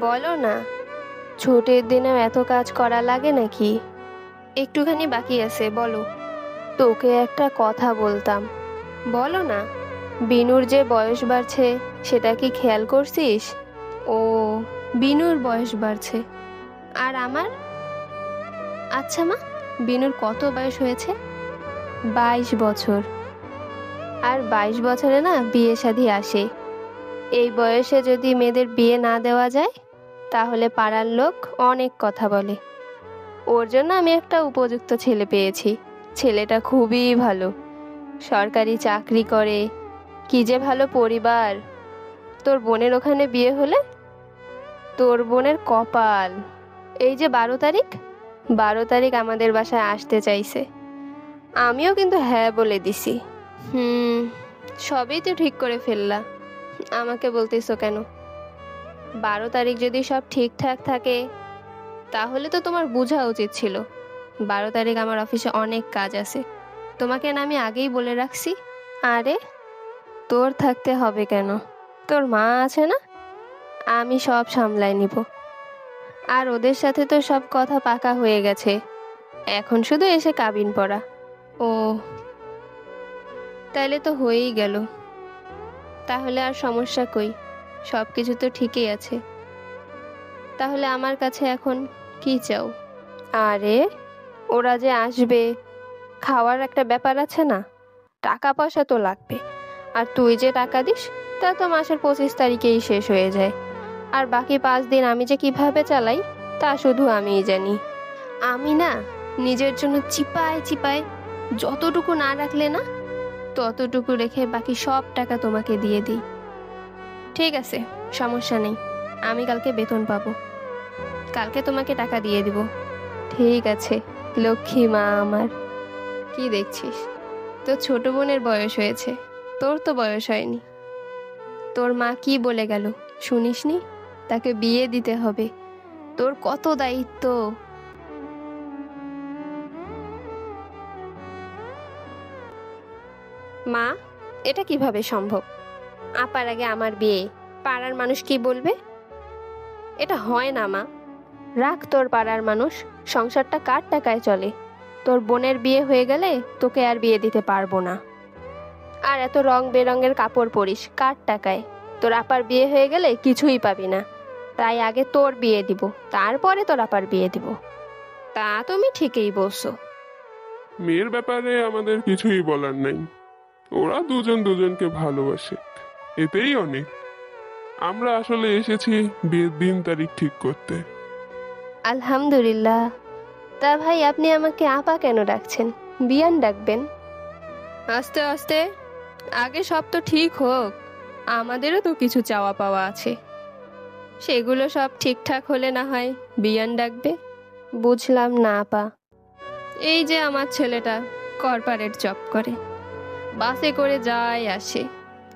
বলো না, ছুটির দিনেও এত কাজ করা লাগে নাকি? একটুখানি বাকি আছে, বলো। তোকে একটা কথা বলতাম। বলো না। বিনুর যে বয়স বাড়ছে, সেটা কি খেয়াল করছিস? ও, বিনুর বয়স বাড়ছে। আর আমার? আচ্ছা মা, বিনুর কত বয়স হয়েছে? 22 বছর। আর 22 বছরে না বিয়ে শাদী আসে। এই বয়সে যদি মেয়েদের বিয়ে না দেওয়া যায়, তাহলে পাড়ার লোক অনেক কথা বলে। ওর জন্য আমি একটা উপযুক্ত ছেলে পেয়েছি। ছেলেটা খুবই ভালো, সরকারি চাকরি করে। কি যে ভালো পরিবার! তোর বোনের ওখানে বিয়ে হলে তোর বোনের কপাল। এই যে 12 তারিখ, 12 তারিখ আমাদের বাসায় আসতে চাইছে। আমিও কিন্তু হ্যাঁ বলে দিছি। সবই তো ঠিক করে ফেললা, আমাকে বলতেছো কেন? 12 তারিখ যদি সব ঠিকঠাক থাকে, তাহলে তো তোমার বোঝা উচিত ছিল 12 তারিখ আমার অফিসে অনেক কাজ আছে। তোমাকে না আমি আগেই বলে রাখছি। আরে, তোর থাকতে হবে কেন? তোর মা আছে না, আমি সব সামলাই নিব। আর ওদের সাথে তো সব কথা পাকা হয়ে গেছে, এখন শুধু এসে কাবিন পড়া। ও, তাইলে তো হয়েই গেল। তাহলে আর সমস্যা কই? সব কিছু তো ঠিকই আছে। তাহলে আমার কাছে এখন কি চাও? আরে, ওরা যে আসবে, খাওয়ার একটা ব্যাপার আছে না? টাকা পয়সা তো লাগবে। আর তুই যে টাকা দিস, তা তো মাসের 25 তারিখেই শেষ হয়ে যায়। আর বাকি 5 দিন আমি যে কিভাবে চালাই, তা শুধু আমিই জানি। আমি না নিজের জন্য চিপায় চিপায় যতটুকু না রাখলে না, ততটুকু রেখে বাকি সব টাকা তোমাকে দিয়ে দিই। ঠিক আছে, সমস্যা নেই। আমি কালকে বেতন পাবো, কালকে তোমাকে টাকা দিয়ে দিব। ঠিক আছে, লক্ষ্মী মা আমার। কি দেখছিস? তোর ছোট বোনের বয়স হয়েছে, তোর তো বয়স হয়নি। তোর মা কি বলে গেল শুনিসনি? তাকে বিয়ে দিতে হবে। তোর কত দায়িত্ব! মা, এটা কিভাবে সম্ভব? আপার আগে আমার বিয়ে, পাড়ার মানুষ কি বলবে? এটা হয় না মা। রাখ তোর পাড়ার মানুষ, সংসারটা কার টাকায় চলে? তোর বোনের বিয়ে হয়ে গেলে তোকে আর বিয়ে দিতে পারবো না। আর এত রং বেরঙের কাপড় পরিস কার টাকায়? তোর আপার বিয়ে হয়ে গেলে কিছুই পাবি না। তাই আগে তোর বিয়ে দিব, তারপরে তোর আপার বিয়ে দিব। তা তুমি ঠিকই বলছো। মেয়ের ব্যাপারে আমাদের কিছুই বলার নাই। ওরা দুজন দুজনকে ভালোবাসে, এতেই অনেক। আমরা আসলে এসেছি বিয়ের দিন তারিখ ঠিক করতে। আলহামদুলিল্লাহ। তা ভাই, আপনি আমাকে আপা কেন ডাকছেন? বিয়ান ডাকবেন। আস্তে আস্তে, আগে সব তো ঠিক হোক। আমাদেরও তো কিছু চাওয়া পাওয়া আছে, সেগুলো সব ঠিকঠাক হলে না হয় বিয়ান ডাকবে। বুঝলাম না আপা। এই যে আমার ছেলেটা কর্পোরেট জব করে, বাসে করে যায় আসে,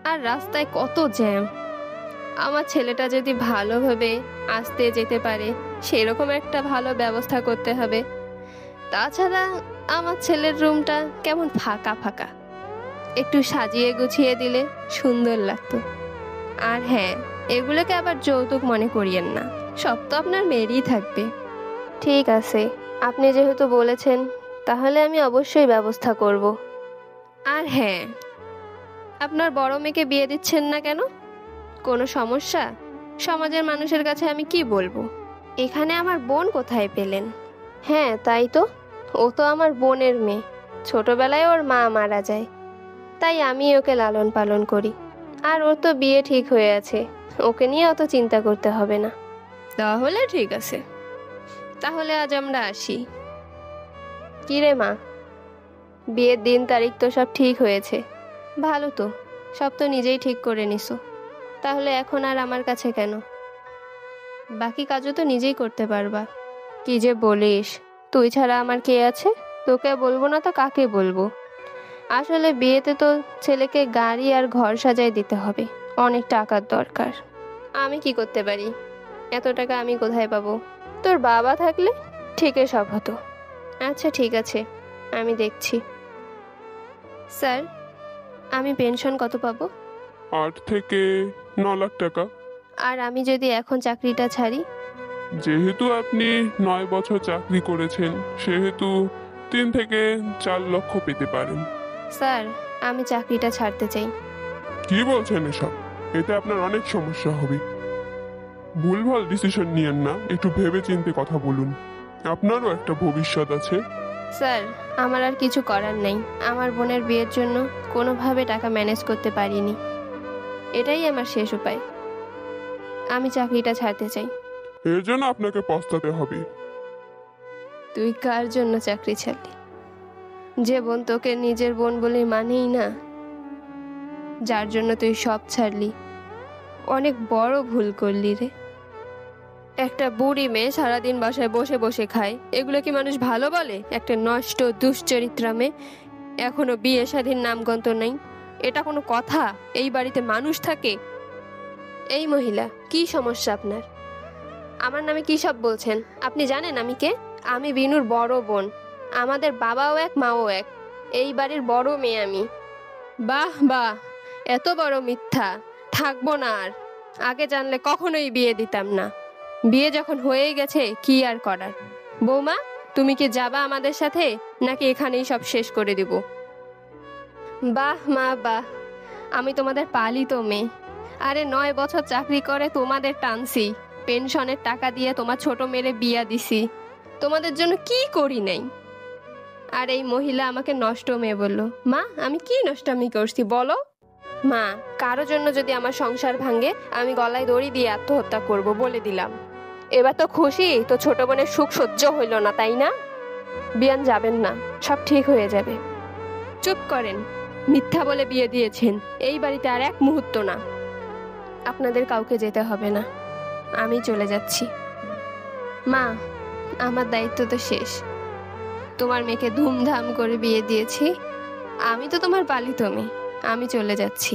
আর রাস্তায় কত জ্যাম। আমার ছেলেটা যদি ভালোভাবে আসতে যেতে পারে, সেরকম একটা ভালো ব্যবস্থা করতে হবে। তাছাড়া আমার ছেলের রুমটা কেমন ফাঁকা ফাঁকা, একটু সাজিয়ে গুছিয়ে দিলে সুন্দর লাগতো। আর হ্যাঁ, এগুলোকে আবার যৌতুক মনে করিয়েন না, সব তো আপনার মেয়েরই থাকবে। ঠিক আছে, আপনি যেহেতু বলেছেন, তাহলে আমি অবশ্যই ব্যবস্থা করব। আর হ্যাঁ, আপনার বড় মেয়েকে বিয়ে দিচ্ছেন না কেন? কোনো সমস্যা? সমাজের মানুষের কাছে আমি কি বলবো? এখানে আমার বোন কোথায় পেলেন? হ্যাঁ, তাই তো। ও তো আমার বোনের মেয়ে। ছোটবেলায় ওর মা মারা যায়, তাই আমি ওকে লালন পালন করি। আর ওর তো বিয়ে ঠিক হয়ে আছে, ওকে নিয়ে অত চিন্তা করতে হবে না। তাহলে ঠিক আছে, তাহলে আজ আমরা আসি। কি রে মা, বিয়ের দিন তারিখ তো সব ঠিক হয়েছে, ভালো তো। সব তো নিজেই ঠিক করে নিছো, তাহলে এখন আর আমার কাছে কেন? বাকি কাজও তো নিজেই করতে পারবা। কি যে বলিস, তুই ছাড়া আমার কে আছে? তোকে বলবো না তো কাকে বলবো? আসলে বিয়েতে তো ছেলেকে গাড়ি আর ঘর সাজায় দিতে হবে, অনেক টাকার দরকার। আমি কি করতে পারি? এত টাকা আমি কোথায় পাবো? তোর বাবা থাকলে ঠিকই সব হতো। আচ্ছা ঠিক আছে, আমি দেখছি। স্যার, আমি পেনশন কত পাবো? 8 থেকে 9 লাখ টাকা। আর আমি যদি এখন চাকরিটা ছাড়ি? যেহেতু আপনি 9 বছর চাকরি করেছেন, সেহেতু 3 থেকে 4 লক্ষ পেতে পারেন। স্যার, আমি চাকরিটা ছাড়তে চাই। কি বলছেন এসব? এতে আপনার অনেক সমস্যা হবে। ভুলভাল ডিসিশন নিয়েন না, একটু ভেবে চিন্তে কথা বলুন। আপনারও একটা ভবিষ্যৎ আছে। স্যার, আমার আর কিছু করার নেই। আমার বোনের বিয়ের জন্য কোনোভাবে টাকা ম্যানেজ করতে পারিনি। এটাই আমার শেষ উপায়। আমি চাকরিটা ছাড়তে চাই। এর জন্য আপনাকে পস্তাতে হবে। তুই কার জন্য চাকরি ছাড়লি? যে বোন তোকে নিজের বোন বলে মানেই না, যার জন্য তুই সব ছাড়লি, অনেক বড় ভুল করলি রে। একটা বুড়ি মেয়ে সারাদিন বাসায় বসে বসে খায়, এগুলো কি মানুষ ভালো বলে? একটা নষ্ট দুশ্চরিত্রা মেয়ে, এখনো বিয়ে স্বাধীন নামগন্ধ নেই। এটা কোনো কথা? এই বাড়িতে মানুষ থাকে? এই মহিলা, কি সমস্যা আপনার? আমার নামে কি সব বলছেন? আপনি জানেন আমি কে? আমি বিনুর বড় বোন। আমাদের বাবাও এক, মাও এক। এই বাড়ির বড় মেয়ে আমি। বাহ বাহ, এত বড় মিথ্যা! থাকবো না আর। আগে জানলে কখনোই বিয়ে দিতাম না। বিয়ে যখন হয়ে গেছে, কি আর করার। বৌমা, তুমি কি যাবা আমাদের সাথে, নাকি এখানেই সব শেষ করে দিব? বাহ মা বাহ, আমি তোমাদের পালিত মেয়ে। আরে 9 বছর চাকরি করে তোমাদের টানছি, পেনশনের টাকা দিয়ে তোমার ছোট মেয়েরে বিয়া দিছি। তোমাদের জন্য কি করি নাই? আর এই মহিলা আমাকে নষ্ট মেয়ে বললো। মা, আমি কি নষ্টামি করছি বলো? মা, কারো জন্য যদি আমার সংসার ভাঙে, আমি গলায় দড়ি দিয়ে আত্মহত্যা করব, বলে দিলাম। এবার তো খুশি, তো ছোট বোনের সুখ সহ্য হইল না, তাই না? বিয়ান যাবেন না, সব ঠিক হয়ে যাবে। চুপ করেন। মিথ্যা বলে বিয়ে দিয়েছেন। এই বাড়িতে আর এক মুহূর্ত না। আপনাদের কাউকে যেতে হবে না, আমি চলে যাচ্ছি। মা, আমার দায়িত্ব তো শেষ। তোমার মেয়েকে ধুমধাম করে বিয়ে দিয়েছি। আমি তো তোমার পালিত মেয়ে। আমি চলে যাচ্ছি।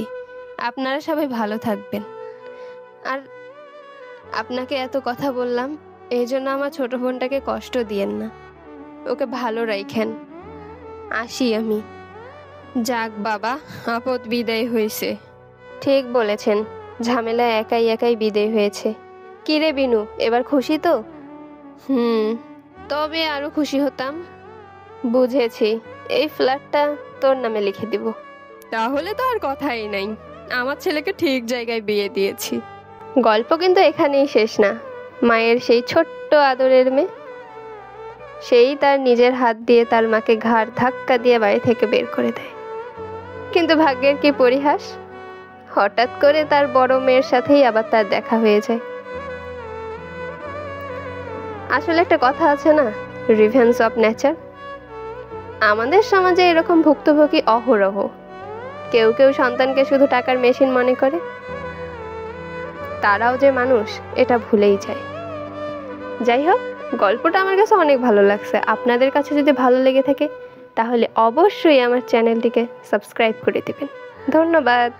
আপনারা সবাই ভালো থাকবেন। আর আপনাকে এত কথা বললাম, এই জন্য আমার ছোট বোনটাকে কষ্ট দিয়েন না। ওকে ভালো রাখেন। আসি আমি। যাক বাবা, আপদ বিদায় হয়েছে। ঠিক বলেছেন, ঝামেলা একাই একাই বিদায় হয়েছে। কি রে বিনু, এবার খুশি তো? তবে আরো খুশি হতাম। বুঝেছি, এই ফ্ল্যাটটা তোর নামে লিখে দিব। তাহলে তো আর কথাই নাই, আমার ছেলেকে ঠিক জায়গায় বিয়ে দিয়েছি। গল্প কিন্তু এখানেই শেষ না। মায়ের সেই ছোট্ট আদরের মেয়ে, সেই তার নিজের হাত দিয়ে তার মাকে ঘাড় ধাক্কা দিয়ে বাড়ি থেকে বের করে দেয়। কিন্তু ভাগ্যের কি পরিহাস, হঠাৎ করে তার বড় মেয়ের সাথেই আবার তার দেখা হয়ে যায়। আসলে একটা কথা আছে না, রিভেঞ্জ অফ নেচার। আমাদের সমাজে এরকম ভুক্তভোগী অহরহ। কেউ কেউ সন্তানকে শুধু টাকার মেশিন মনে করে। তারাও যে মানুষ, এটা ভুলেই যায়। যাই হোক, গল্পটা আমার কাছে অনেক ভালো লাগছে। আপনাদের কাছে যদি ভালো লেগে থাকে, তাহলে অবশ্যই আমার চ্যানেলটিকে সাবস্ক্রাইব করে দিবেন। ধন্যবাদ।